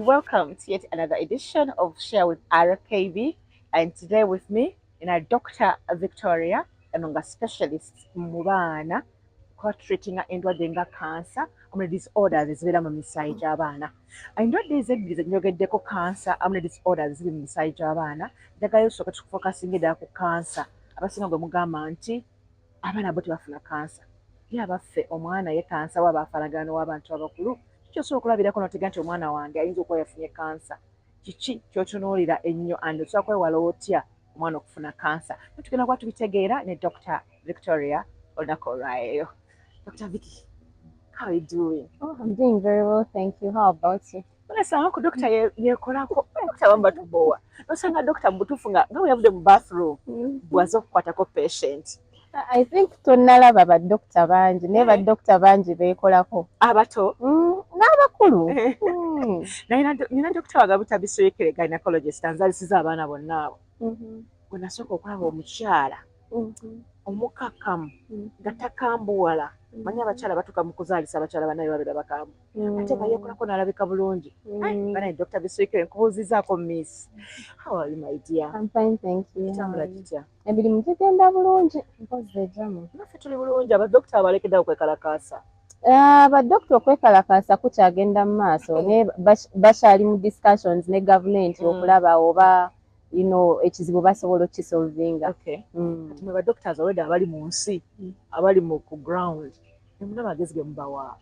welcome to yet another edition of Share with RKB. And today with me, Dr. Victoria, a specialist mu baana treating endwadde nga cancer amune disorders ezibeera mu misaayi gy'abaana. Endwadde ezebbiri ze nyogeddeko cancer amune disorders eziri mu misaayi gy'abaana. Njagala tusooke tufokasinga ddala ku cancer. Abasinga gwe mugamba nti abaana bo tebafuna cancer. Ye abaffe omwana ye cancer waba afaanagana n'ow'abantu abakulu. Kyosobola okulabirako n'otegeera nti omwana wange ayinza okuba yafunye kansa. Kiki ky'otunuulira ennyo andi osobola kwewala otya omwana okufuna kansa? Tugenda kuba tubitegeera ne Dr. Victoria olunaku olwaleero. Dr. Vicky, how are you doing? Oh, I'm doing very well, thank you. How about you? Nasanga ku Dr. yeekolako Dr. bamba tubowa. Nosanga Dr. mutuufu nga bwe yavudde mu bathroom bwaza okukwatako patient. I think tonnalaba baddokita bangi naye baddokita bangi beekolako abato n'abakulu. Nina Dr. Wagabuta Bisoyekere gynecologist anzalisiza abaana bonna abo. Bwe nasooka okulaba omukyala omukakkamu nga takambuwala. Manyi abakyala batuuka mu kuzaalisa abakyala bannaye babeera bakambu. Ate nga yeekolako n'alabika bulungi. Banaye Dr. Bisoyekere nkubuuzizaako miss. How are you, my dear? I'm fine, thank you. Kitambula kitya? Emirimu gigenda bulungi mpozi ejamu. Naffe tuli bulungi abadokita abalekeddewo okwekalakaasa. Baddokita okwekalakaasa kukyagenda mu maaso naye bakyali mu discussions ne gavumenti okulaba oba ekizibu basobola okukisolvinga. Kati mwe badoctors already abali mu nsi abali ku ground emuna amagezi ge mubawa.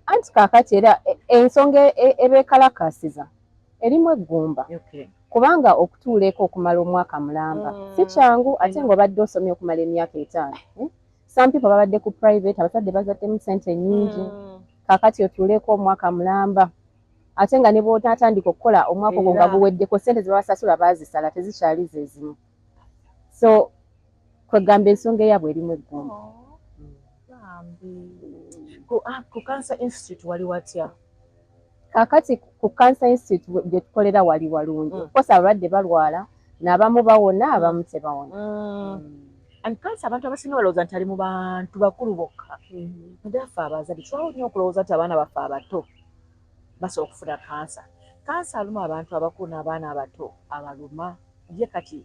Anti kaakati era ensonga ebeekalakaasiza erimu eggumba. Kubanga okutuuleko okumala omwaka mulamba si kyangu ate ng'obadde osomye okumala emyaka 5. Some people babadde ku private abazadde bazaddemu ssente nnyingi. Kaakati otuuleko omwaka mulamba ate nga ne bw'otatandika okukola omwaka ogwo nga guweddeko ssente ze babasasula baazisala tezikyali ze zimu. So kwegamba ensonga eyabwe erimu eggumba. Ku Cancer Institute wali watya? Kaakati ku Cancer Institute gye tukolera wali walungi. Kosa abalwadde balwala n'abamu bawona abamu tebawona. And cancer abantu abasinga balowooza nti ali mu bantu bakulu bokka. Naye ffe abazadde tulwawo nnyo okulowooza nti abaana baffe abato basobola okufuna kansa. Kansa aluma abantu abakulu n'abaana abato abaluma. Ye kati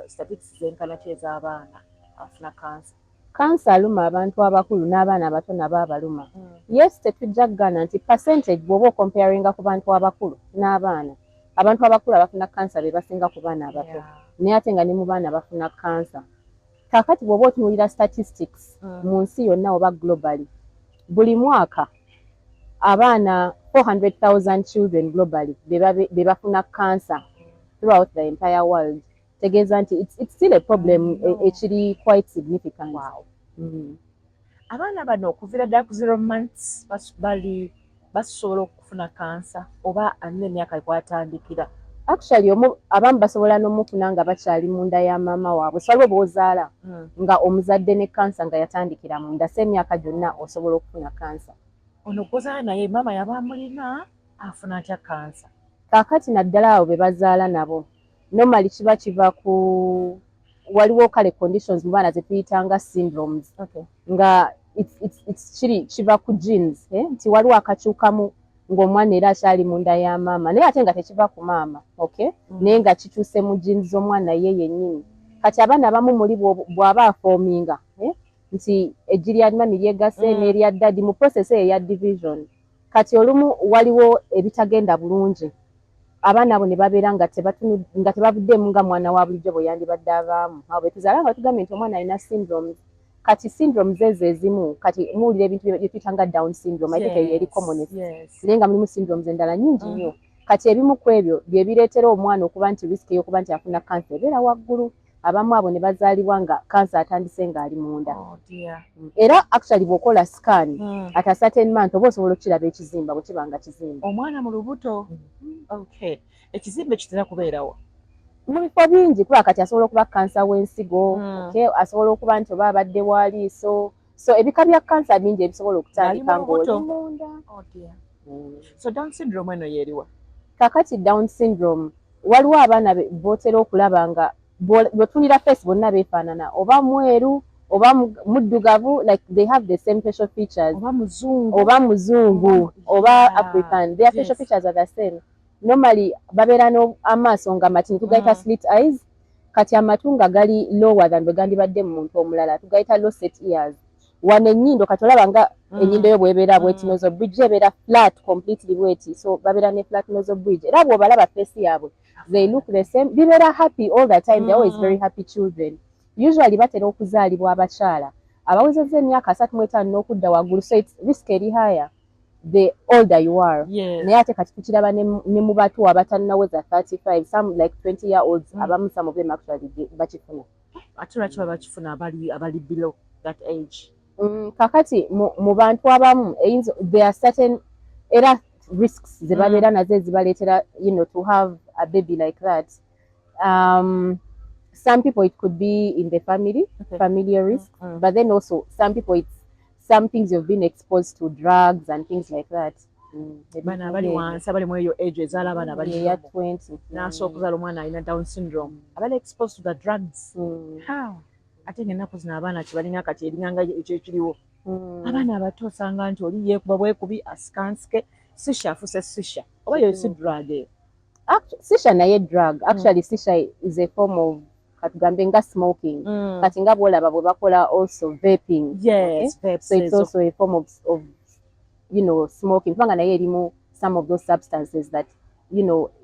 statistics zenkana ki ez'abaana abafuna kansa? Kansa aluma abantu abakulu n'abaana abato nabo abaluma. Yes, tetujja kugaana nti percentage bw'oba okomparinga ku bantu abakulu n'abaana. Abantu abakulu abafuna kansa be basinga ku baana abato. Naye ate nga ne mu baana bafuna kansa. Kaakati bw'oba otunuulira statistics mu nsi yonna oba globally, buli mwaka abaana 400,000 children globally be bafuna cancer throughout the entire world. Tegeeza nti it's still a problem ekiri quite significant. Wow. Abaana bano okuviira ddala ku 0 months basobola okufuna kansa oba alina emyaka ekwatandikira? Actually abamu basobola n'omufuna nga bakyali munda ya maama waabwe. So waliwo bw'ozaala nga omuzadde ne kansa nga yatandikira munda, so emyaka gyonna osobola okufuna kansa. Ono gwozaala naye maama yaba amulina afuna atya kansa? Kaakati naddala abo be bazaala nabo normally kiba kiva ku waliwo kale conditions mu baana ze tuyitanga syndromes. Nga kiba ku genes nti waliwo akakyukamu ng'omwana era akyali munda ya maama naye ate nga tekiva ku maama naye nga kikyuse mu genes z'omwana ye yennyini. Kati abaana abamu muli bw'aba afoominga nti eggi lya mami lyegase n'erya ddadi mu process eyo eya division. Kati olumu waliwo ebitagenda bulungi abaana abo ne babeera nga tebavuddeemu nga mwana wa bulijjo bwe yandibadde abaamu. Awo bwe tuzaala nga tugambye nti omwana alina syndromes. Kati syndromes ezo ezimu kati muwulira ebintu bye tuyita nga Down syndrome ate eyo eri commonest. Naye nga mulimu syndromes endala nnyingi nnyo. Kati ebimu ku ebyo bye bireetera omwana okuba nti risk y'okuba nti afuna kansa ebeera waggulu. Abamu abo ne bazaalibwa nga kansa atandise ng'ali munda. Era actually bw'okola scan at a certain month oba osobola okukiraba ekizimba bwe kiba nga kizimba. Omwana mu lubuto. Ekizimbe kitera kubeerawo mu bifo bingi kuba kati asobola okuba kansa w'ensigo, asobola okuba nti oba abadde waliiso. So ebika bya kansa bingi ebisobola okutandika ng'oli munda. So Down syndrome eno yeeriwa? Kaakati Down syndrome waliwo abaana bootera okulaba nga bw'otunira face bonna beefaanana oba mweru oba muddugavu, like they have the same facial features, oba muzungu oba African, their facial features are the same. Normally babeera amaaso nga matini tugaita slit eyes, kati amatu nga gali lower than bwe gandibadde mu muntu omulala tugaita low set ears. Wano ennyindo kati olaba nga ennyindo yo bw'ebeera bweti nasal bridge ebeera flat completely bweti, so babeera ne flat nasal bridge. Era bw'obalaba face yaabwe they look the same, bibeera happy all the time, they're always very happy children. Usually batera okuzaalibwa abakyala abawezezza emyaka 35 n'okudda waggulu, so it's risk eri higher the older you are. Naye ate kati tukiraba ne mu bato abatannaweza 35, some like 20-year-olds abamu, some of them actually bakifuna. Ate lwaki baba bakifuna abali below that age? Kakati mu bantu abamu there are certain era risks ze babeera nazo ezibaleetera to have a baby like that. Some people it could be in the family, familiar risk, but then also some people it's some things you've been exposed to, drugs and things like that. Bana bali wansi abali mu eyo age ezaala abana bali ya 20 naso okuzaala omwana alina Down syndrome abali exposed to the drugs. How? Ate ng'ennaku zino abaana kibalina kati eriŋŋanga ekyo ekiriwo. Abaana abato osanga nti oli yeekuba bwekubi asikansike sisha afuse sisha oba yo si drug eyo. Sisha naye drug. Actually sisha is a form of katugambe nga smoking. Kati nga bwolaba bwe bakola also vaping. Yes, okay? So it's also a form of smoking. Kubanga naye erimu some of those substances that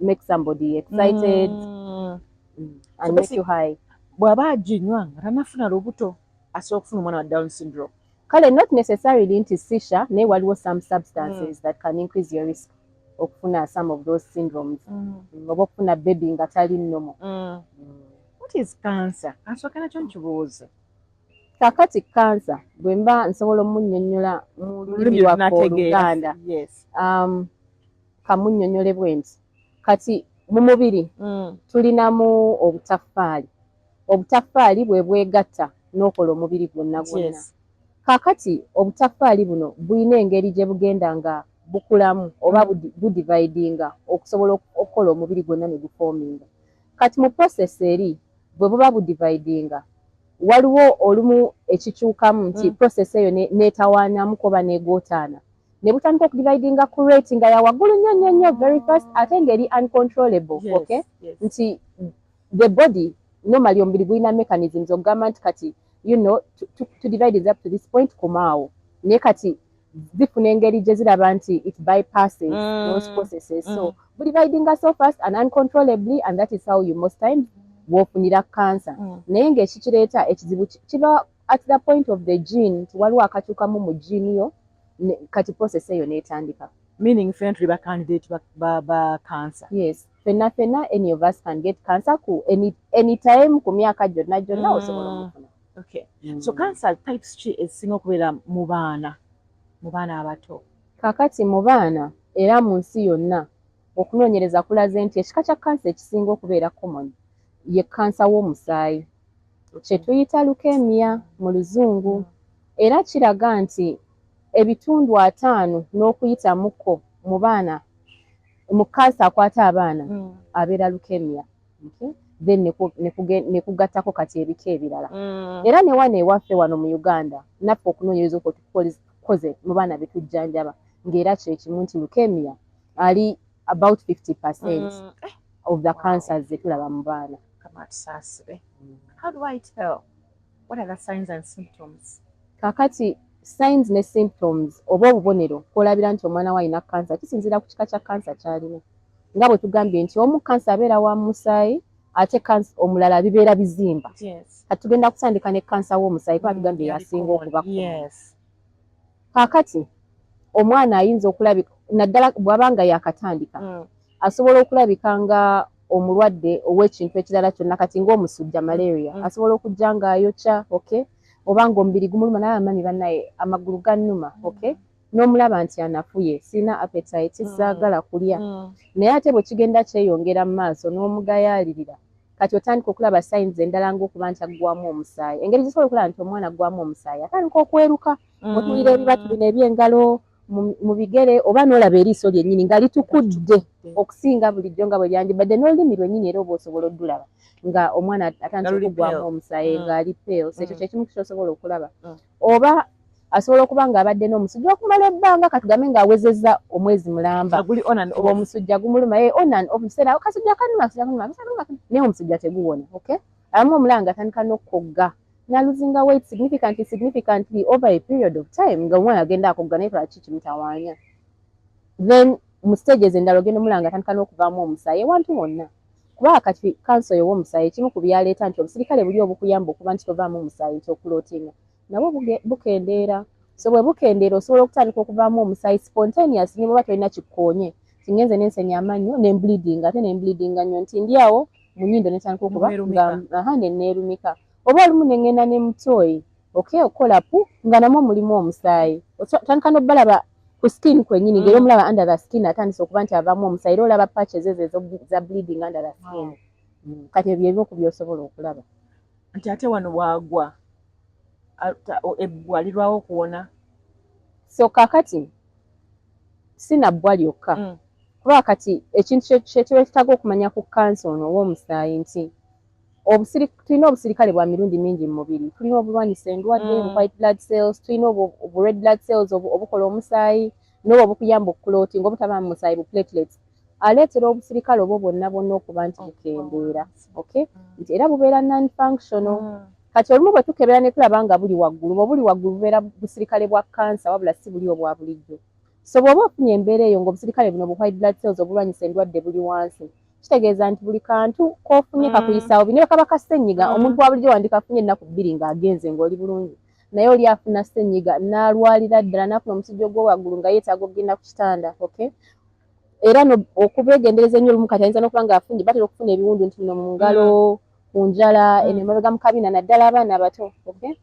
make somebody excited and make you high. Bw'aba aginywa nga tanafuna lubuto asobola okufuna omwana wa Down syndrome. Kale not necessarily nti sisha naye waliwo some substances that can increase your risk okufuna some of those syndromes. Oba okufuna baby nga tali nnomo. What is cancer? Ansooka nakyo nkibuuze. Kakati cancer bwe mba nsobola omunnyonnyola mu lulimi lwaffe Oluganda. Kamunnyonnyole bwe nti kati mu mubiri tulinamu obutaffaali. Obutaffaali bwe bwegatta n'okola omubiri gwonna gwonna. Kakati obutaffaali buno bulina engeri gye bugenda nga bukulamu oba budividinga okusobola okukola omubiri gwonna ne gufoominga. Kati mu process eri bwe buba budividinga waliwo olumu ekikyukamu nti process eyo neetawaanamu oba negootaana ne butandika okudividinga ku rate nga ya waggulu nnyo very fast ate ngeri uncontrollable. Okay? Nti the body normally omubiri gulina mechanisms okugamba nti kati to divide is up to this point kumaawo naye kati zifuna engeri gye ziraba nti it bypasses those processes. So dividing so fast and uncontrollably, and that is how you most times wofunira cancer. Naye ng'ekikireeta ekizibu kiba at the point of the gene nti waliwo akakyukamu mu gene yo kati process eyo n'etandika. Meaning ffenna tuli ba candidate ba cancer. Yes. Ffenna any of us can get cancer ku anytime ku myaka gyonna osobola okufuna. Okay. So cancer types ki ezisinga okubeera mu baana abato? Kakati mu baana era mu nsi yonna okunoonyereza kulaze nti ekika kya cancer ekisinga okubeera common ye cancer w'omusaayi kye tuyita leukemia mu luzungu. Era kiraga nti ebitundu 5 n'okuyitamuko mu baana mu cancer akwata abaana abeera leukemia. Okay? Then ne kugattako kati ebika ebirala. Era ne wano ewaffe wano mu Uganda naffe okunoonyereza okwo tukoze mu baana betujjanjaba ng'era kyekimu nti leukemia ali about 50% of the cancers ze tulaba mu baana. How do I tell? What are the signs and symptoms? Kakati signs ne symptoms oba obubonero kwolabira nti omwana we alina cancer kisinziira ku kika kya cancer ky'alina. Nga bwe tugambye nti omu cancer abeera wa musaayi ate cancer omulala bibeera bizimba. Kati tugenda kusandika ne cancer w'omusaayi kuba tugambye yasinga okuba. Kakati omwana ayinza okulabika naddala bw'abanga yakatandika asobola okulabika nga omulwadde ow'ekintu ekirala kyonna kati ng'omusujja malaria asobola okujja ng'ayokya. Okay? Oba ng'omubiri gumuluma naye amanyi bannaye amagulu gannuma. Okay? N'omulaba nti anafuye sina appetite saagala kulya. Naye ate bwe kigenda kyeyongera mu maaso n'omugayaalirira kati otandika okulaba signs endala ng'okuba nti aggwamu omusaayi. Engeri gisobola okulaba nti omwana aggwamu omusaayi atandika okweruka otuwulira ebibatu bino eby'engalo mu bigere oba n'olaba eriiso lyennyini nga litukudde okusinga bulijjo nga bwe lyandibadde n'olulimi lwennyini era oba osobola oddulaba nga omwana atandise okugwamu omusaayi ng'ali pale. Ekyo kye kimu ky'osobola okulaba. Oba asobola okuba ng'abadde n'omusujja okumala ebbanga katugambe ng'awezezza omwezi mulamba omusujja gumuluma on and off kiseera kasujja kanuma naye omusujja teguwona. Okay, abamu omulaba ng'atandika n'okogga n'aluzinga weight significantly over a period of time nga omwana agenda akogga naye lwaki kimutawaanya. Then mu stages endala ogenda omulaba ng'atandika n'okuvaamu omusaayi ewantu wonna. Kuba kati kanso y'omusaayi kimu ku byaleeta nti obusirikale buli obukuyamba okuba nti tovaamu omusaayi ky'okulootinga nabwo bukendeera. So bwe bukendeera osobola okutandika okuvaamu omusaayi spontaneous ne bw'oba tolina kikkoonye kingenze n'ensenya amannyo n'embleeding ate n'embleedinga nnyo nti ndi awo mu nnyindo n'etandika okuba nga neerumika. Oba olumu ne ŋŋenda ne mutoyi okukola pu nga namwo mulimu omusaayi. Otandika n'obbalaba ku skin kwennyini ng'era omulaba under the skin atandise okuba nti avaamu omusaayi era olaba patches ezo za bleeding under the skin. Kati ebyo ebimu ku by'osobola okulaba. Nti ate wano bwagwa ebbwa lirwawo okuwona. So kaakati sinabbwa lyokka kuba kati ekintu kyetwetaaga okumanya ku kansa ono ow'omusaayi nti tulina obusirikale bwa mirundi mingi mu mubiri. Tulina obulwanyisa endwadde white blood cells, tulina obu red blood cells obukola omusaayi n'obwo obukuyamba okulootinga obutabaamu musaayi bu platelets. Aleetera obusirikale obwo bwonna okuba nti bukendeera. Okay, nti era bubeera non-functional. Kati olumu bwe tukebera ne tulaba nga buli waggulu, bwe buli waggulu bubeera busirikale bwa kansa wabula si buli obwa bulijjo. So bw'oba ofunye embeera eyo ng'obusirikale buno bu white blood cells obulwanyisa endwadde buli wansi, kitegeeza nti buli kantu k'ofunye kakuyisaawo bino kaba ka ssenyiga. Omuntu wa bulijjo wandikafunye ennaku 2 ng'agenze ng'oli bulungi, naye oli afuna ssenyiga n'alwalira ddala n'afuna omusujja ogw'owaggulu nga yeetaaga okugenda ku kitanda. Okay, era okubeegendereza ennyo olumu kati ayinza n'okuba ng'afunye batera okufuna ebiwundu nti bino mu ngalo kunjala emabega mu kabina naddala abaana abato. Okay,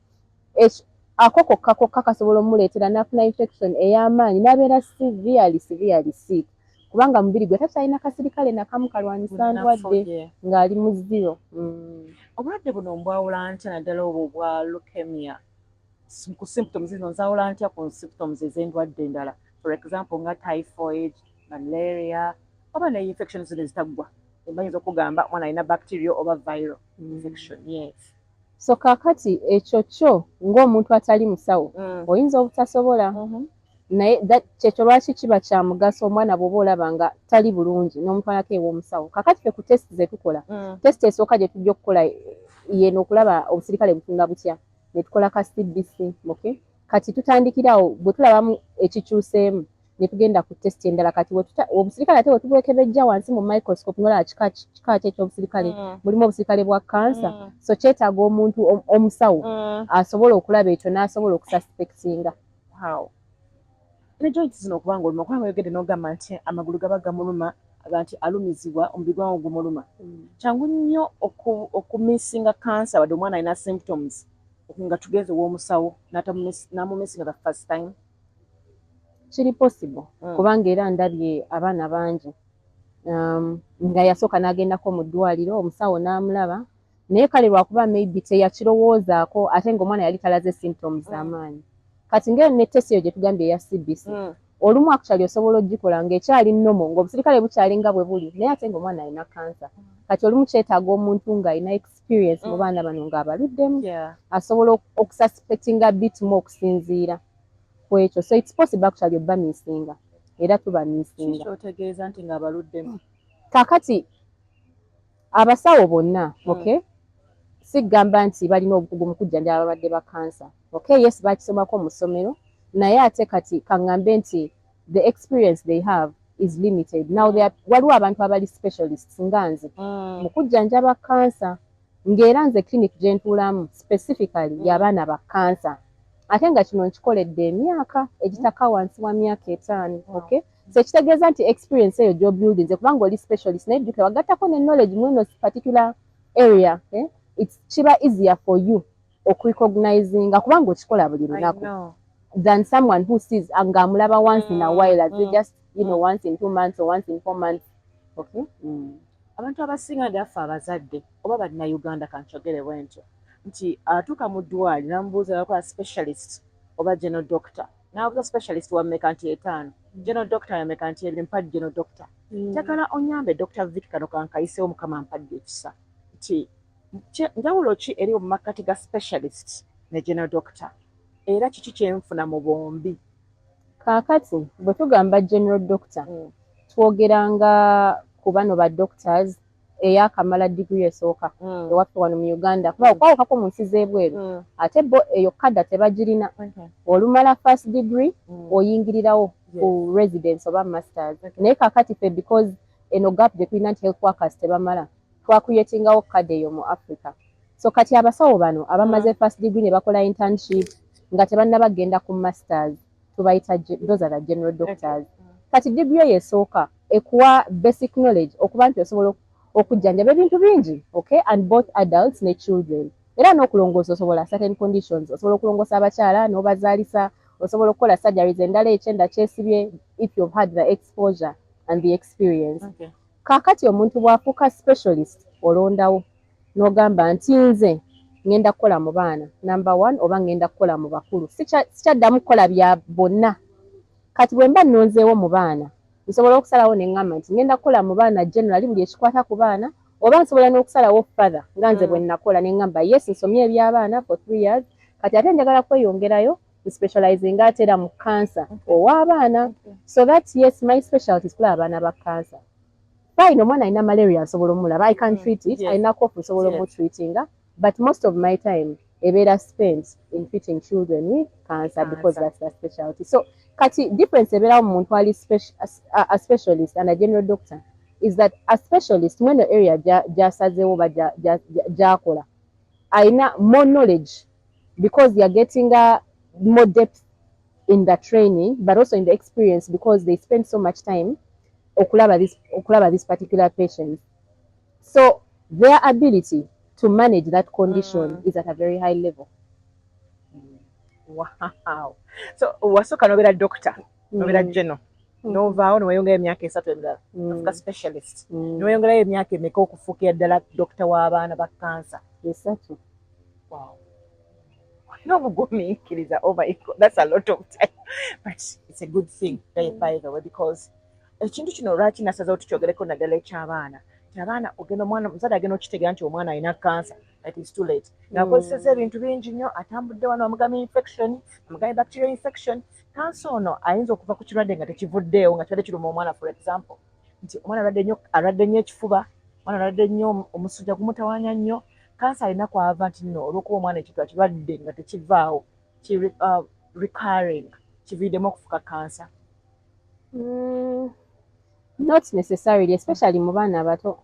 ako kokka kasobola omuleetera n'afuna infection ey'amaanyi n'abeera severely sick kubanga mubiri gwe takyalina kasirikale nakamu kalwanyisa ndwadde ng'ali mu zero. Obulwadde buno mbwawula ntya naddala obwo obwa leukemia ku symptoms zino nzawula ntya ku symptoms ez'endwadde endala, for example nga typhoid, malaria oba ne infection zino ezitaggwa bayinza okugamba mwana alina bacterial oba viral infection. Yes. So kaakati ekyo kyo ng'omuntu atali musawo oyinza obutasobola naye kyekyo lwaki kiba kya mugaso omwana bw'oba olaba nga tali bulungi n'omutwalako ew'omusawo. Kaakati ffe ku test ze tukola, test esooka gye tujja okukola yeno okulaba obusirikale butunga butya, ne tukola ka CBC. Okay, kati tutandikirawo bwe tulabamu ekikyuseemu ne tugenda ku test endala. Kati obusirikale ate wetubwekebejja wansi mu microscope n'olaba kika ki eky'obusirikale mulimu obusirikale bwa kansa. So kyetaaga omuntu omusawo asobola okulaba ekyo n'asobola okususpectinga. Ne joints zino okubanga oluma kubanga oyogedde n'ogamba nti amagulu gaba gamuluma nti alumizibwa omubiri gwamu gumuluma. Kyangu nnyo okumisinga kansa wadde omwana alina symptoms nga tugeze w'omusawo n'amumisinga the first time. Kiri possible kubanga era ndabye abaana bangi nga yasooka n'agendako mu ddwaliro omusawo n'amulaba naye kale lwakuba maybe teyakirowoozaako ate ng'omwana yali talaze symptoms amaanyi. Kati ngeri ne test eyo gye tugambye eya CBC olumu actually osobola ogikola ng'ekyali nnomo ng'obusirikale bukyali nga bwe buli naye ate ng'omwana alina kansa. Kati olumu kyetaaga omuntu ng'alina experience mu baana bano ng'abaluddemu asobola okususpectinga bit mu okusinziira ku ekyo. So it's possible actually obba misinga era tuba misinga. Kiki otegeeza nti ng'abaluddemu? Kaakati abasawo bonna okay sigamba nti balina obukugu mu kujjanjaba abalwadde ba kansa. Okay, yes bakisomako mu ssomero naye ate kati kaŋŋambe nti the experience they have is limited. Now waliwo abantu abali specialists nga nze mu kujjanjaba kansa ng'era nze clinic gye ntuulamu specifically y'abaana ba kansa ate nga kino nkikoledde emyaka egitaka wansi wa myaka 5. Okay, so ekitegeeza nti experience eyo gy'obuildinze kubanga oli specialist naye jjukira wagattako ne knowledge mu eno particular area. Kiba easier for you okurecognizinga kubanga okikola buli lunaku than someone who sees ng'amulaba once in a while as just once in 2 months or once in 4 months. Okay, abantu abasinga ndaffe abazadde oba bannayuganda kankyogere bwentyo nti atuuka mu ddwaliro namubuuza yakola specialist oba general doctor n'abuuza specialist wammeka nti 5 general doctor yameka nti mpadde general doctor njagala onyambe Dr. Vic kano kankayiseewo mukama mpadde ekisa nti njawulo ki eri mu makkati ga specialist ne general doctor era kiki kyenfuna mu bombi. Kaakati bwe tugamba general doctor twogeranga ku bano ba doctors eyakamala degree esooka ewaffe wano mu Uganda kuba okwawukako mu nsi z'ebweru ate bo eyo kadda tebagirina. Olumala first degree oyingirirawo ku residence oba masters naye kaakati ffe because eno gap gye tulina nti health workers tebamala twakuyetingawo kadda eyo mu Africa. So kati abasawo bano abamaze first degree ne bakola internship nga tebannabagenda ku masters tubayita those are the general doctors. Kati degree eyo esooka ekuwa basic knowledge okuba nti osobola okujjanjaba ebintu bingi, okay, and both adults ne children. Era n'okulongoosa osobola certain conditions, osobola okulongoosa abakyala n'obazaalisa, osobola okukola surgeries endala ekyenda kyesibye if you've had the exposure and the experience. Okay. Kaakati omuntu bw'afuuka specialist olondawo n'ogamba nti nze ngenda kukola mu baana number 1 oba ngenda kukola mu bakulu. Sikyaddamu kukola bya bonna. Kati bwe mba nnonzeewo mu baana nsobola okusalawo ne ngamba nti ngenda kukola mu baana generally buli ekikwata ku baana oba nsobola n'okusalawo further nga nze bwe nnakola ne ngamba yes nsomye eby'abaana for 3 years kati ate njagala kweyongerayo specializing ate era mu cancer ow'abaana. So that yes my specialty is kulaba abaana ba cancer. Fine omwana alina malaria nsobola omulaba I can treat it, alina cough nsobola omutreatinga, but most of my time ebeera spent in treating children with cancer because that's their specialty. So kati difference ebeerawo mu muntu ali a specialist and a general doctor is that a specialist mweno area gyasazeewo ba gyakola alina more knowledge because they are getting more depth in the training but also in the experience because they spend so much time okulaba this particular patient. So their ability to manage that condition is at a very high level. Wow. So wasooka nobeera doctor nobeera general novaawo neweyongerayo emyaka 3 emidala ofuuka specialist neweyongerayo emyaka emeka okufuukira ddala doctor w'abaana ba cancer? 3. Wow. N'obugumiikiriza, oh my God, that's a lot of time but it's a good thing by the way because ekintu kino lwaki nasazeewo tukyogereko naddala eky'abaana abaana ogenda omwana omuzaala agenda okitegeera nti omwana alina cancer that is too late ng'akozeseza ebintu bingi nnyo atambudde wano amugamba infection amugamba bacterial infection cancer ono ayinza okuva ku kirwadde nga tekivuddeewo nga kirwadde kiruma omwana for example nti omwana alwadde nnyo ekifuba omwana alwadde nnyo omusujja gumutawaanya nnyo cancer alina kwava nti nno olw'okuba omwana ekintu akirwadde nga tekivaawo recurring kiviiddemu okufuka cancer. Not necessarily, especially mu baana abato.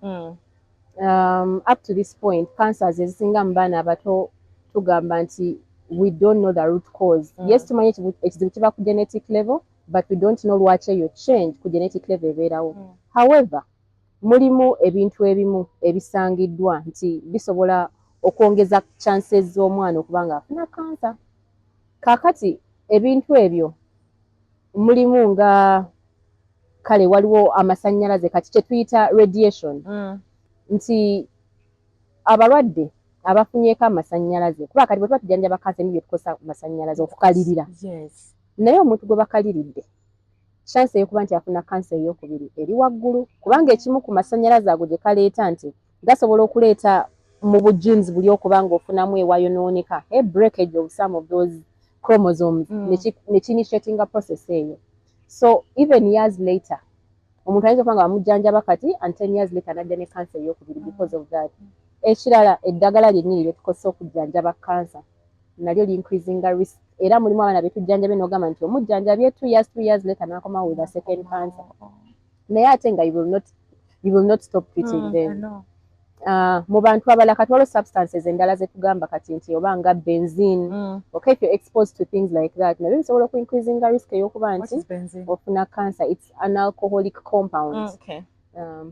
Up to this point, cancers ezisinga mu baana abato tugamba nti we don't know the root cause. Yes, tumanyi ekizibu kiba ku genetic level, but we don't know lwaki eyo change ku genetic level ebeerawo. However, mulimu ebintu ebimu ebisangiddwa nti bisobola okwongeza chances z'omwana okuba nga afuna cancer. Kaakati ebintu ebyo mulimu nga kale waliwo amasannyalaze kati kye tuyita radiation nti abalwadde abafunyeeko amasannyalaze kuba kati bwe tuba tujanjaba kansa ebyo bye tukozesa amasannyalaze okukalirira naye omuntu gwe bakaliridde chance ey'okuba nti afuna kansa ey'okubiri eri waggulu kubanga ekimu ku masannyalaze ago gye kaleeta nti gasobola okuleeta mu bugenes buli okuba ng'ofunamu ewayonooneka a breakage of some of those chromosomes ne ki-initiating a process eyo. So even years later omuntu ayinza okuba nga bamujjanjaba kati and 10 years later najja ne cancer ey'okubiri because of that. Ekirala eddagala lyennyini lye tukozesa okujjanjaba cancer nalyo li-increasinga risk era mulimu abaana betujjanjabe n'ogamba nti omujjanjabye 2 years later n'akoma with a second cancer naye ate nga you will not stop treating them. Mu bantu abalala kati waliwo substances endala ze tugamba kati nti oba nga benzene okay if you're exposed to things like that nabyo bisobola ku increasinga risk ey'okuba nti ofuna cancer. It's an alcoholic compound.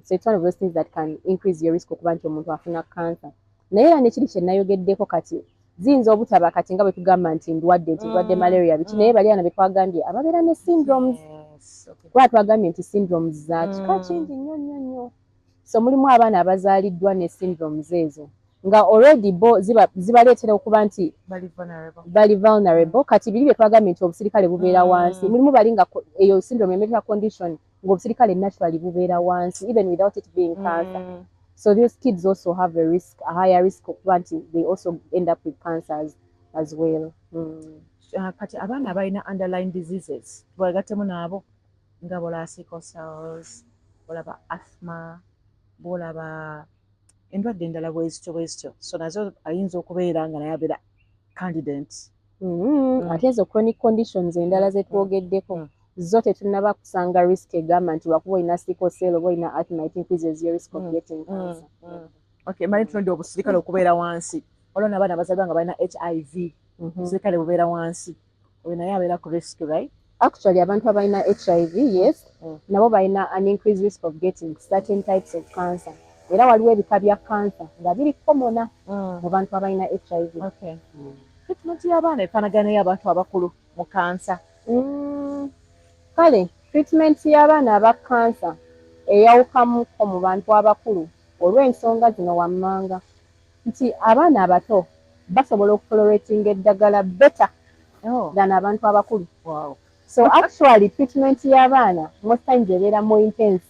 So it's one of those things that can increase your risk okuba nti omuntu afuna cancer. Naye era nekiri kye nayogeddeko kati ziyinza obutaba kati nga bwe tugamba nti ndwadde malaria biki naye bali ana be twagambye ababeera ne syndromes kuba twagambye nti syndromes za kika kingi nnyo nnyo nnyo. So mulimu abaana abazaaliddwa ne syndromes ezo nga already bo zibaleetera okuba nti bali vulnerable kati biri bye twagambye nti obusirikale bubeera wansi mulimu bali nga eyo syndrome medical condition ng'obusirikale naturally bubeera wansi even without it being cancer. So these kids also have a higher risk of they also end up with cancers as well. Kati abaana abalina underlying diseases tubagattemu naabo nga bola sickle cells, bolaba asthma, bolaba endwadde endala bwezityo so nazo ayinza okubeera nga naye abeera candidate. Ate ezo chronic conditions endala zetwogeddeko zo tetunnaba kusanga risk egamba nti wakuba olina sickle cell oba olina asthma it increases your risk of getting cancer. Okay, mali tundi obusirikale okubeera wansi olwo n'abaana abazalibwa nga balina HIV obusirikale bubeera wansi oyo naye abeera ku risk, right? Actually abantu abalina HIV yes nabo balina an increased risk of getting certain types of cancer. Era waliwo ebika bya cancer nga biri komona mu bantu abalina HIV. Treatment y'abaana efaanagana y'abantu abakulu mu kansa. Kale treatment y'abaana aba cancer eyawukamuko mu bantu abakulu olw'ensonga zino wammanga nti abaana abato basobola okutoleratinga eddagala better than abantu abakulu. So actually treatment y'abaana most times ebeera more intense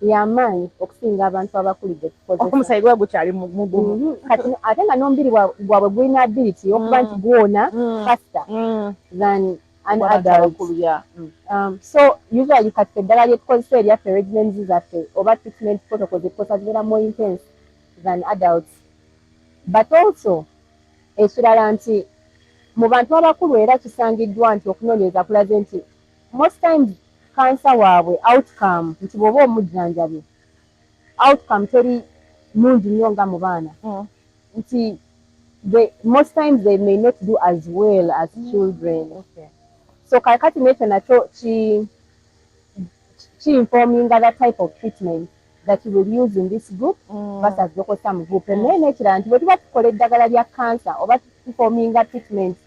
y'amaanyi okusinga abantu abakulu gye tukozesa. Omusaayi gwa gukyali mugumu. Kati ate nga n'omubiri gwabwe gulina ability y'okuba nti gwona faster than an adult. So usually kati eddagala lye tukozesa eryaffe regimens zaffe oba treatment protocols zetukozesa zibeera more intense than adults. But also ekirala nti mu bantu abakulu era kisangiddwa nti okunoonyereza kulaze nti most times cancer waabwe outcome nti bw'oba omujjanjabye outcome teri nungi nnyo nga mu baana nti most times they may not do as well as children. So kakati nekyo nakyo ki-informinga the type of treatment that you will use in this group versus gy'okozesa mu group. Naye n'ekirala nti bwe tuba tukola eddagala lya cancer oba informinga treatment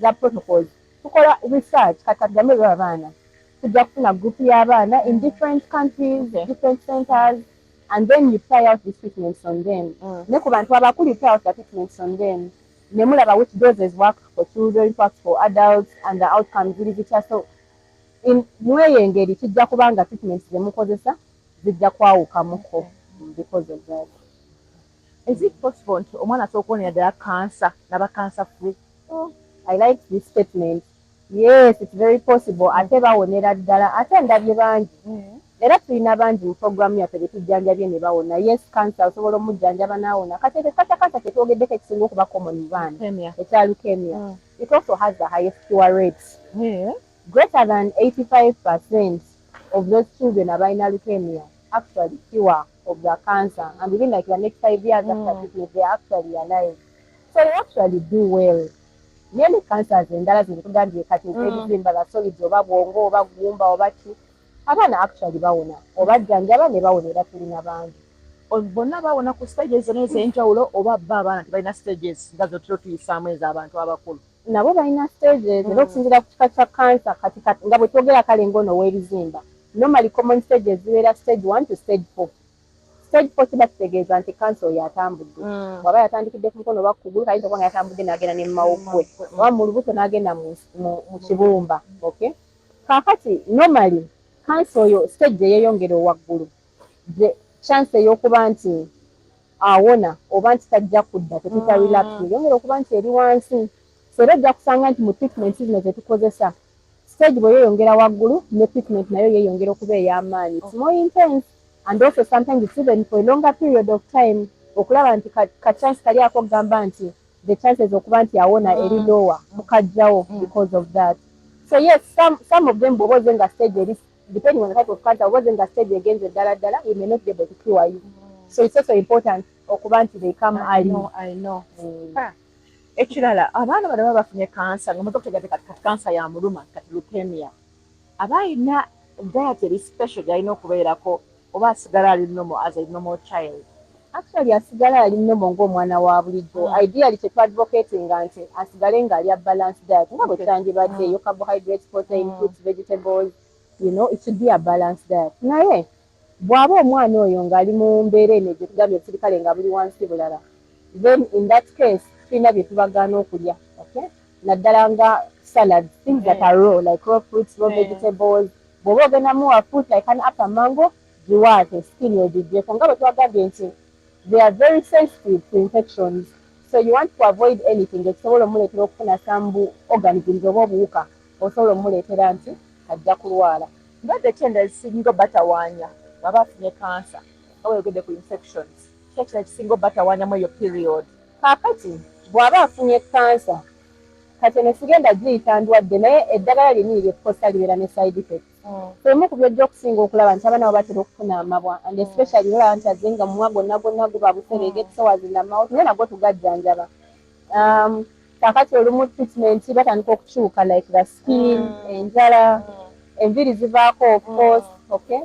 za protocols tukola research kati katugambe lwa abaana tujja kufuna group y'abaana in different countries, different centers, and then you try out these treatments on them. Ne ku bantu abakulu you try out the treatments on them. Ne mulaba which doses work for children, work for adults, and the outcomes ziri zitya. So mweyo engeri kijja kubanga treatments ze mukozesa zijja kwawukamuko because of that. Is it possible nti omwana asobola okuwonera ddala cancer n'aba cancer free? I like this statement. Yes, it's very possible. Ate bawonera ddala ate ndabye bangi era tulina bangi mu programu yaffe bye tujjanjabye ne bawona. Yes, cancer osobola omujjanjaba n'awona. Kati ekika cancer kye twogeddeko ekisinga okuba common mu baana ekya leukemia. It also has the highest cure rates. Greater than 85% of those children abalina leukemia actually cure of the cancer, and within like the next 5 years after treatment they are actually alive. So they actually do well. Many cancers endala zino tugambye kati ez'ebizimba la solids oba bwongo oba gumba oba ki abaana actually bawona obajjanjaba ne bawonera tulina bangi. Bonna bawona ku stages ez'enjawulo oba bba abaana tebalina stages nga zo tuyisaamu ez'abantu abakulu? Nabo balina stages era okusinziira ku kika kya cancer kati nga bwe twogera kale ngono w'ebizimba normally common stages zibeera stage 1 to stage 4. Stage 4 kiba kitegeeza nti cancer oyo atambudde. Bw'aba yatandikidde ku mukono oba ku kugulu kayinza okuba nga yatambudde n'agenda ne mu mawuggwe oba mu lubuto n'agenda mu kibumba. Okay? Kaakati normally cancer oyo stage eyeeyongera owaggulu chance ey'okuba nti awona oba nti tajja kudda tetuyita relapse eyongera okuba nti eri wansi. So era ojja kusanga nti mu treatment zino ze tukozesa stage bwe yeeyongera waggulu ne treatment nayo yeeyongera okuba ey'amaanyi. It's more intense and also sometimes it's even for a longer period of time okulaba nti ka chance kali ako gamba nti the chances okuba nti awona eri lower mukajjawo because of that. So yes, some of them bw'oba ozenga stage eri depending on the type of cancer oba ozenga stage egenze ddala ddala we may not be able to cure you. So it's also important okuba nti they come early. I know. Ekirala abaana bano baba bafunye cancer nga muto kutegate kati cancer ya muluma kati leukemia abayina dietary special galina okubeerako oba asigala ali normal as a normal child? Actually asigala ali normal ng'omwana wa bulijjo. Ideally tetwadvocatinga nti asigale ng'alya balanced diet nga bwe kyandibaddeyo carbohydrates, protein, fruits, vegetables, you know, it should be a balanced diet. Naye bw'aba omwana oyo ng'ali mu mbeera eno gye tugambye obusirikale nga buli wansi bulala then in that case tulina bye tubagaana okulya, okay, naddala nga salads, things that are raw like raw fruits, raw vegetables. Bw'oba ogenda muwa fruit like an apple, mango, giwaate skin ogigyeko nga bwe twagambye nti they are very sensitive to infections, so you want to avoid anything ekisobola omuleetera okufuna some organisms oba obuwuka osobola omuleetera nti ajja kulwala. Ndwadde ki endala ezisinga obbatawaanya bw'aba afunye kansa nga bweyogedde ku infections? Ki ekirala kisinga obbatawaanyamu eyo period? Kaakati bw'aba afunye kansa kati eno sigenda giyita ndwadde naye eddagala lyeni lyekkosa libeera ne side effects. So emu ku byojja okusinga okulaba nti abaana batera okufuna amabwa and especially olaba nti azze nga mumwa gwonna guba buserege sores in the mouth naye nagwo tugajjanjaba. Kaakati olumu treatment batandika okukyuka like the skin, enjala, enviiri zivaako of course, okay.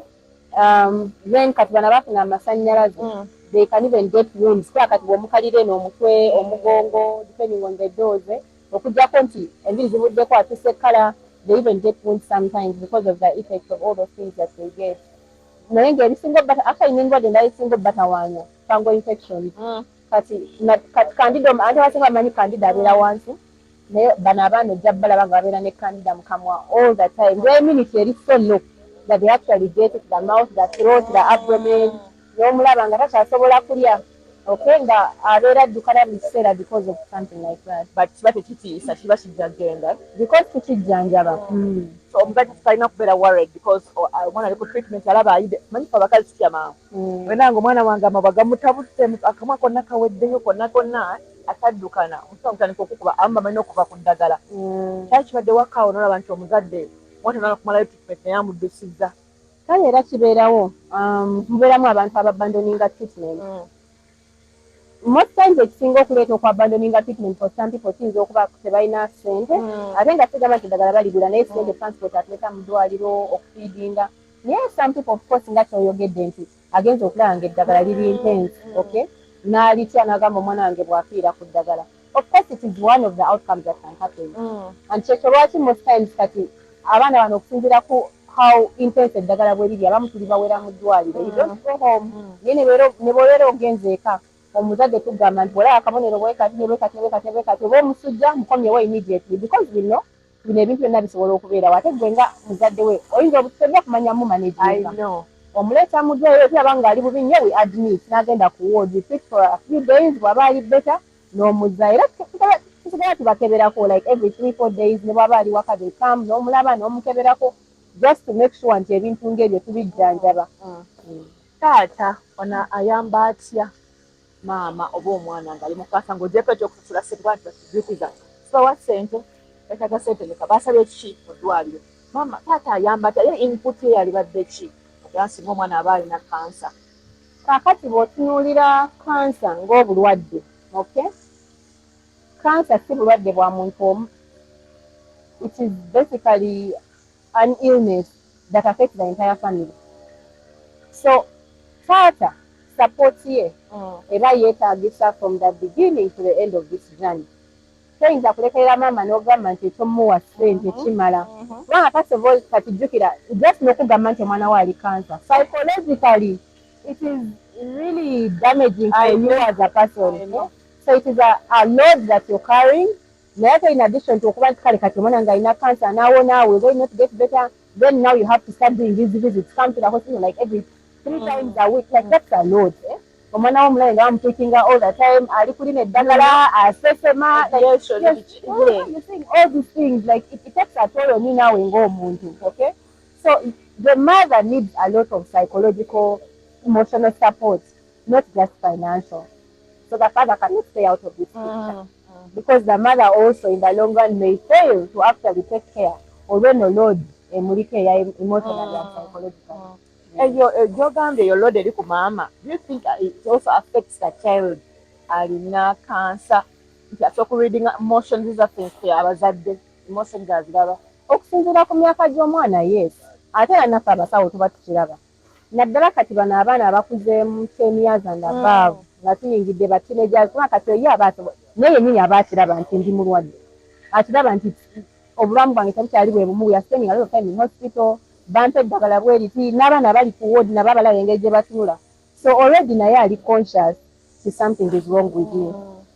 Then kati bano bafuna amasannyalaze, they can even get wounds. Kuba kati bw'omukalira eno omutwe, omugongo, depending on the dose, okujjako nti enviiri zivuddeko atuse kala, they even get wounds sometimes because of the effects of all those things that they get. Naye ng'ebisinga akayina endwadde endala ebisinga obbatawaanya fungal infections. Kati candida ate abasinga bamanyi candida abeera wansi, naye bano abaana ojja balaba nga babeera ne candida mu kamwa all the time. The immunity eri so low that they actually get it, the mouth, the throat, the abdomen. N'omulaba nga takyasobola kulya, okay, nga abeera addukana mu kiseera because of something like that. But kiba tekitiisa, kiba kijja genda because tukijjanjaba. So omugajja tutalina kubeera worried because omwana ali ku treatment alaba ayide manyi fe abakazi tutya mangu wena nga omwana wange amabwa gamutabutte akamwa konna kaweddeyo konna ataddukana omutima gutandika okukuba abamu bamanyi okuva ku ddagala kyali kibadde wakaawo n'olaba nti omuzadde mwatanala kumalayo treatment naye amuddusizza. Kale era kibeerawo mubeeramu abantu ababandoninga treatment. Most times ekisinga okuleeta okwabandoninga treatment for some people kiyinza okuba tebalina ssente ate nga sigamba nti eddagala baligula naye ssente transport atuleeta mu ddwaliro okufiidinga. Naye some people of course nga kyoyogedde nti agenza okulaba nga eddagala liri intense, okay, n'alitya n'agamba omwana wange bw'afiira ku ddagala. Of course it is one of the outcomes that can happen. And kyekyo lwaki most times kati abaana bano okusinziira ku how intense eddagala bwe liri abamu tuli bawera mu ddwaliro. You don't go home. Naye ne bw'obeera ogenze eka omuzadde tugamba nti bw'olaba akabonero bwekati oba omusujja mukomyewo immediately because bino ebintu byonna bisobola okubeerawo ate gwe nga muzadde we oyinza obutojja kumanya mu managinga omuleeta mu ddwaliro tulaba ng'ali bubi nnyo we admit n'agenda ku ward fit for a few days bw'aba ali better n'omuzza era tusigala tubakeberako like every 3-4 days ne bw'aba ali waka they come n'omulaba n'omukeberako just to make sure nti ebintu ng'ebyo tubijjanjaba. Taata ono ayamba atya maama oba omwana ng'ali mu kansa ng'ogyeko ekyokusasula ssente nti basijukiza sibawa ssente etaaga ssente leka baasabye ki mu ddwaliro maama taata ayamba atya ye input ye yalibadde ki era singa omwana aba alina kansa. Kaakati bw'otunuulira kansa ng'obulwadde, okay, kansa si bulwadde bwa muntu omu. It is basically an illness that affects the entire family. So taata support ye eba yeetaagisa from the beginning to the end of this journey. Toyinza kulekerera maama n'ogamba nti ekyomuwa ssente kimala kubanga first of all kati jjukira just n'okugamba nti omwana we ali cancer psychologically it is really damaging for you as a person. So it is a load that you're carrying. Naye in addition to okuba nti kale kati omwana nga alina cancer n'awona we're going not to get better, then now you have to start doing these visits, come to the hospital like every 3 times a week, like that's a load. Omwana w'omulayi nga bamutekinga all the time, ali kulina eddagala, asesema, you see all these things, like it takes a toll on you now ng'omuntu, okay? So the mother needs a lot of psychological, emotional support, not just financial. So the father cannot stay out of this picture. Because the mother also in the long run may fail to actually take care or when a load emuliko emotionally and psychologically. Gy'ogambye eyo load eri ku maama, do you think it also affects the child alina cancer nti asooka reading emotions zaffe abazadde emotions aziraba? Okusinziira ku myaka gy'omwana yes, ate era naffe abasawo tuba tukiraba. Naddala kati bano abaana abakuzeemu 10 years and above nga tuyingidde ba teenagers kuba kati oye abasobola naye yennyini aba akiraba nti ndi mulwadde, akiraba nti obulamu bwange tebukyali bwe bumu, we are spending a lot of time in hospital, bampa eddagala bwe liti n'abaana bali ku ward nabo abalaba engeri gye batunula, so already naye ali conscious. something is wrong with you.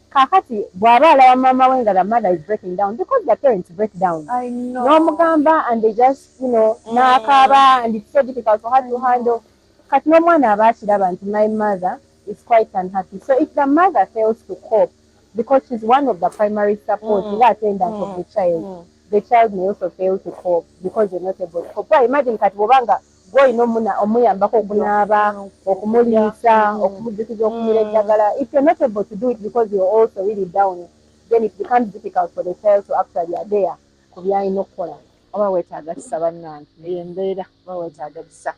Kakati bwaba alaba mama we nga the mother is breaking down because the parents break down. I know. N'omugamba and they just, n'akaaba and it's so difficult for her to handle. Kati n'omwana aba akiraba nti my mother is quite unhappy. So if the mother fails to cope, because she's one of the primary support, attendant of the child may also fail to cope because you're not able to cope. Well, imagine kati bwobanga gw'olina omuyambako okunaaba, okumuliisa, okumujjukiza okumira eddagala. If you're not able to do it because you're also really down, then it becomes difficult for the child to actually adhere ku by'alina okukola. Oba weetaaga kisa bannange eyo embeera oba weetaaga kisa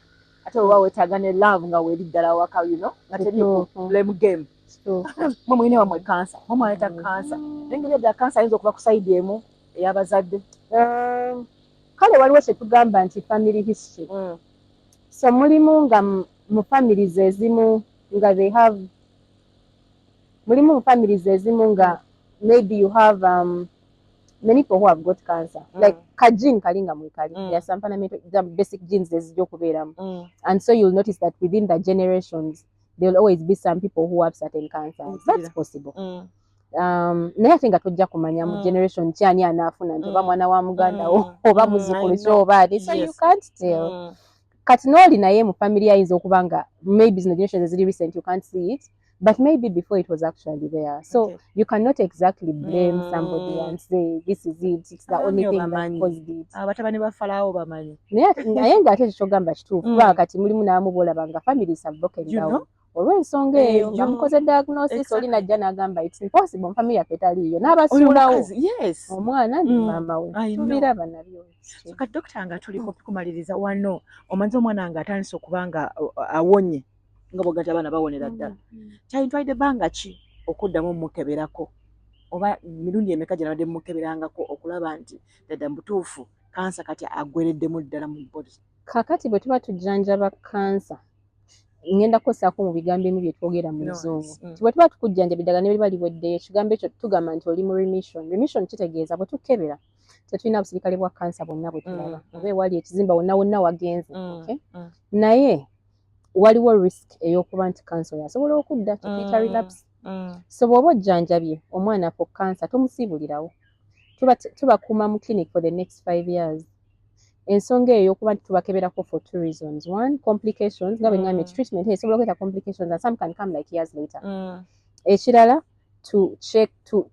ate oba weetaaga ne love nga weeri ddala waka nga teri blame game. Mwe mulina wamwe kansa, mwe mwaleeta kansa. Engeri edda kansa ayinza okuba ku sayidi emu ey'abazadde. Kale waliwo kye tugamba nti family history. So mulimu nga mu families ezimu nga mulimu mu families ezimu nga maybe you have many people who have got cancer. Like kajin kalinga mwikali. There are some fundamental basic genes ezijja okubeeramu. And so you'll notice that within the generations there will always be some people who have certain cancers. That's possible. Naye ate nga tojja kumanya mu generation ki ani anaafuna nti oba mwana wa muganda wo oba muzzukulu ki oba ani. So you can't tell. Kati n'oli naye mu family ayinza okuba nga maybe zino generations eziri recent you can't see it, but maybe before it was actually there. So you cannot exactly blame somebody and say this is it, it's the only thing that caused it. Abatabani ba Farao bamanyi. Naye nga ate ky'ogamba kituufu kuba kati mulimu n'amu boolaba nga families have broken down. Olw'ensonga eyo nga mukoze diagnosis oli najja n'agamba it's impossible mu family yaffe etaliiyo n'abasuulawo omwana ndi maama we tubiraba nabyo. Kati dokita nga tuliko kumaliriza wano omanzi omwana nga atandise okuba nga awonye nga bwogati abaana bawonera ddala kyayintwalidde bbanga ki okuddamu mukeberako oba mirundi emeka gye nabadde mukeberangako okulaba nti ddadda mutuufu kansa kati agwereddemu ddala mu body. Kakati bwe tuba tujjanjaba kansa ngenda kukosaako mu bigambo ebimu bye twogera mu Luzungu. Bwe tuba tukujjanjaba eddagala ne liba liweddeyo ekigambo ekyo tugamba nti oli mu remission. Remission kitegeeza bwe tukebera tetulina busirikale bwa kansa bwonna bwe tulaba oba ewali ekizimba wonna wagenze. Naye waliwo risk ey'okuba nti kansa oyo asobola okudda tukiyita relapse. So bw'oba ojjanjabye omwana for kansa tomusiibulirawo. Tubakuuma mu clinic for the next 5 years. Ensonga eyo okuba nti tubakeberako for 2 reasons. One, complications. Nga bwe ngambye treatment esobola okuleeta complications and some can come like years later. Ekirala to check to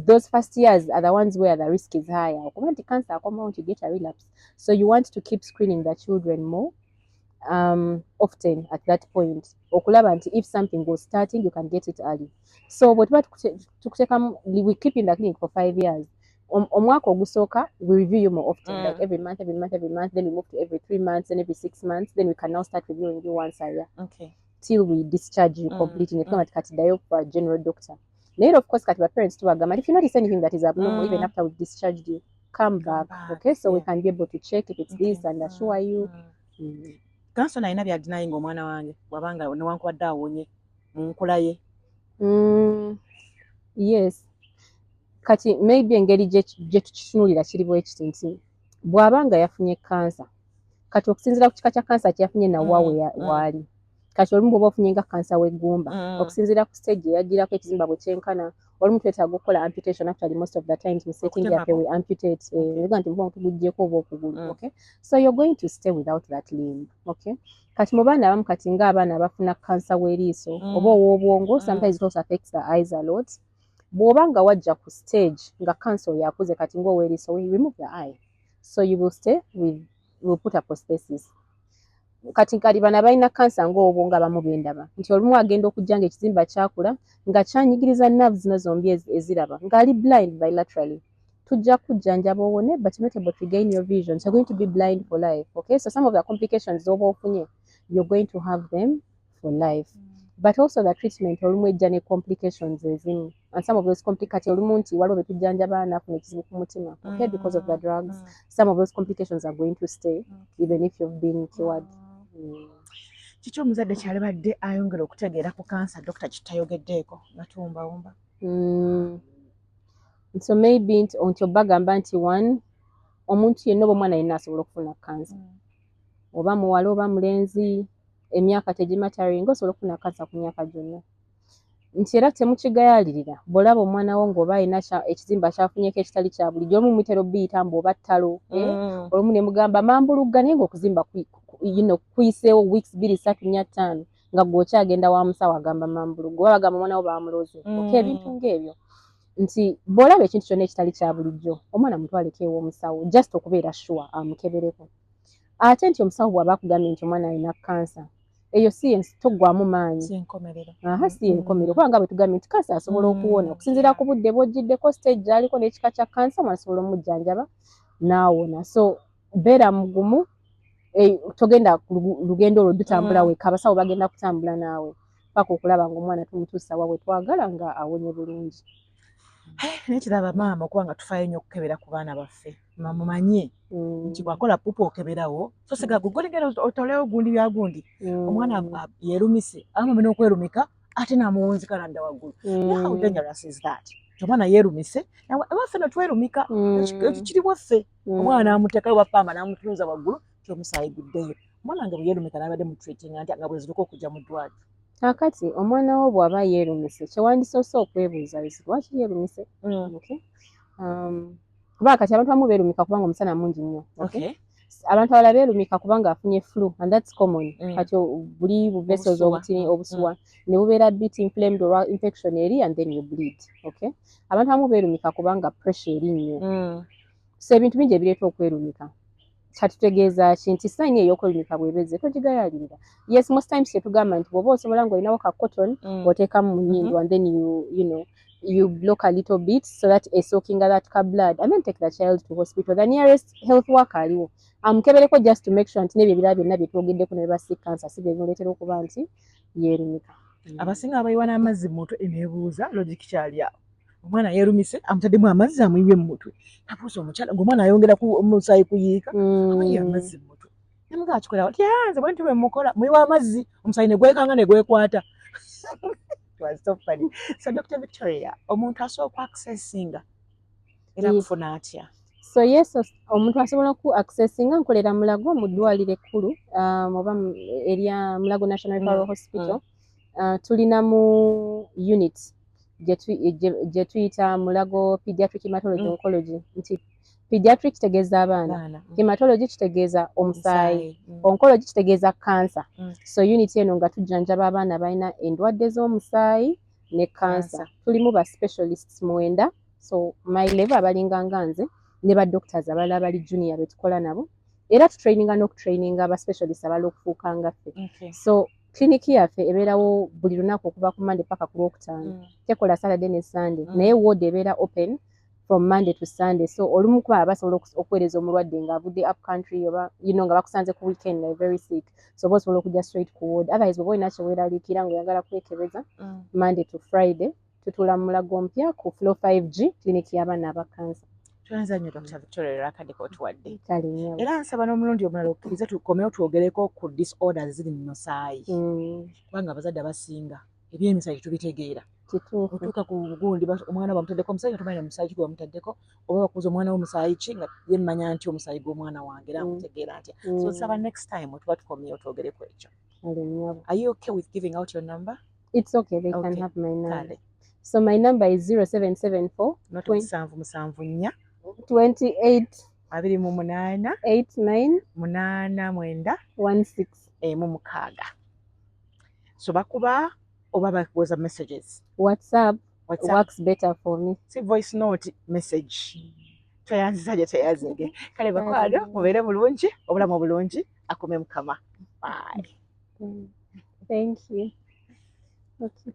those first years are the ones where the risk is higher. Okuba nti cancer akomawo nti get a relapse. So you want to keep screening the children more often at that point. Okulaba nti if something was starting you can get it early. So bwe tuba tukuteekamu we keep in the clinic for 5 years. Omwaka ogusooka we review you more often, like every month, then we move to every 3 months, then every 6 months, then we can now start reviewing you once a year. Till we discharge you completely. Kati dayo for a general doctor. Later, of course, kati ba parents tubagamba, if you notice anything that is abnormal, even after we've discharged you, come back, okay? So we can be able to check if it's this and assure you. Kanso na ina bya dinayi ng'omwana wange wabanga newankubadde awonye mu nkula ye. Yes. Kati maybe engeri gye tukitunuulira kiri bwe kiti nti bw'abanga yafunye kansa kati okusinziira ku kika kya kansa kyeyafunye nawa waali kati olumu bw'oba ofunye nga kansa w'eggumba okusinziira ku stage eyagirako ekizimba bwe kyenkana olumu twetaaga okukola amputation. Actually most of the times mu setting yaffe we amputate ega nti muba tuguggyeko oba okugulu. Okay, so you're going to stay without that limb. Okay, kati mu baana abamu kati ng'abaana abafuna kansa w'eriiso oba ow'obwongo, sometimes it also affects the eyes a lot. Bw'oba nga wajja ku stage nga kansa oyo akuze kati ng'ow'eriiso we remove the eye, so you will stay with, we'll put a prosthesis. Kati bano abalina kansa ng'obwongo abamu bendaba nti olumu agenda okujja nga ekizimba kyakula nga kyanyigiriza nerves zino zombi eziraba ng'ali blind bilaterally. Tujja kujjanjaba owone but not able to regain your vision, so you're going to be blind for life. Okay, so some of the complications z'oba ofunye you're going to have them for life. But also the treatment olumu ejja ne complications ezimu, and some of those complications olumu nti waliwo betujjanjaba n'afuna ekizibu ku mutima, okay, because of the drugs. Some of those complications are going to stay even if you've been cured. Kiki omuzadde kyalibadde ayongera okutegeera ku kansa dokita kitayogeddeeko nga tuwumbawumba? So maybe nti bagamba nti one, omuntu yenna oba omwana yenna asobola okufuna kansa, oba muwala oba mulenzi, emyaka tegimataringa osobola okufuna kansa ku myaka gyonna. nti era temukigayalirira bw'olaba omwana wo ng'oba alina ekizimba kyafunyeko ekitali kya bulijjo olumu mutera obbiyita mbu oba ttalo olumu ne mugamba mambulugga naye ng'okuzimba kuyiseewo weeks 2 3 4 5 nga gw'okyagenda wa musawo agamba mambulugga oba bagamba omwana wo baamuloze ebintu ng'ebyo nti bw'olaba ekintu kyonna ekitali kya bulijjo omwana mutwaleko ew'omusawo just okubeera sure amukebereko ate nti omusawo bw'aba akugambye nti omwana alina kansa eyo si yensi toggwamu maanyi si enkomerero kubanga bwe tugambye nti kansa asobola okuwona okusinziira ku budde bw'ogiddeko stage aliko n'ekika kya kansa omwana asobola omujjanjaba n'awona so beera mugumu togenda lugendo olwo dutambula weka abasawo bagenda kutambula naawe paka okulaba ng'omwana tumutuusa wa bwe twagala nga awonye bulungi naye kiraba maama okuba nga tufaayo nnyo okukebera ku baana baffe mumanye nti bwakola pupa okeberawo so siga gugolengera otolewo gundi byagundi omwana yeerumise amame n'okwerumika ate n'amuwunzika nadda waggulu how dangerous is that omwana yeerumise ewaffe notwerumika kiri waffe omwana n'amuteekayo bapamba n'amutunuza waggulu kyomusaayi guddeyo omwana nga bwe yeerumika n'abadde mu treating anti nga bwezituka okujja mu ddwaliro kakati omwana wo bw'aba yeerumise kyewandisoose okwebuuza lwaki yeerumise kuba kati abantu bamu beerumika kubanga omusana mungi nnyo abantu abalala beerumika kubanga afunye flu and that's common kati buli vessels obuswa ne bubeera bit inflamed olwa infection eri and then you bleed abantu bamu beerumika kubanga pressure eri nnyo so ebintu bingi ebireeta okwerumika katutegeeza ki nti sayini ey'okwerumika bwebeze togigayalirira yes most times kyetugamba nti bw'oba osobola ng'olinawo ka cotton oteekamu mu nnyindo and then you block a little bit so that esookinga that ka blood and then take the child to hospital the nearest health worker aliwo amukebereko just to make sure nti n'ebyo ebirala byonna byetwogeddeko ne beba sick cancer si byebimuleetera okuba nti yeerumika abasinga abayiwa n'amazzi mu mutwe eneebuuza logic kyali awo omwana yeerumise amutaddemu amazzi amuyibye mu mutwe abuuza omukyala ng'omwana ayongera omusaayi kuyiika amuyiye amazzi mu mutwe namuga akikola tyanze bwe ntube mukola muyiwa amazzi omusaayi ne gwekanga ne gwekwata was so funny so Dr. Victoria omuntu asooka accessinga era kufuna atya so yes omuntu asobola ku accessinga nkolera Mulago mu ddwaliro ekkulu oba erya Mulago National Referral Hospital tulina mu unit gye tuyita Mulago Pediatric Hematology Oncology nti pediatric kitegeeza abaana hematology kitegeeza omusaayi oncology kitegeeza cancer so unit eno nga tujjanjaba abaana balina endwadde z'omusaayi ne cancer tulimu ba specialists 9 so my level abalinga nganze ne ba doctors abalala bali junior betukola nabo era tutraininga n'okutraininga aba specialists abala okufuuka nga ffe so kliniki yaffe ebeerawo buli lunaku okuva ku Monday paka ku Lwokutaano tekola Saturday ne Sunday naye ward ebeera open from Monday to Sunday so olumu kuba basobola okuweereza omulwadde ng'avudde up country oba nga bakusanze ku weekend like very sick so bosobola okujja straight ku ward otherwise bw'oba olina kyeweeraliikira ng'oyagala kwekebeza Monday to Friday tutuula mu Mulago mpya ku floor 5G kliniki y'abaana aba cancer twanza nnyo Dr. Victoria Rakade k'otuwadde era nsaba n'omulundi omulala okkirize tukomewo twogereko ku disorders ziri mu musaayi kubanga abazadde abasinga eby'emisaayi tubitegeera otuuka ku gundi omwana bamutaddeko omusaayi nga tumanyi omusaayi ki bamutaddeko oba bakuuza omwana w'omusaayi ki nga ye mmanya nti omusaayi gw'omwana wange era nkutegeera ntya so nsaba next time tuba tukomyewo twogereko ekyo are you okay with giving out your number? It's okay, they can have my number. So my number is 0774 28 89 16 so bakuba oba bakuweza messages WhatsApp works better for me si voice note message twayanziza teyazinge kale bakwado mubeere bulungi obulamu obulungi akome mukama bye thank you okay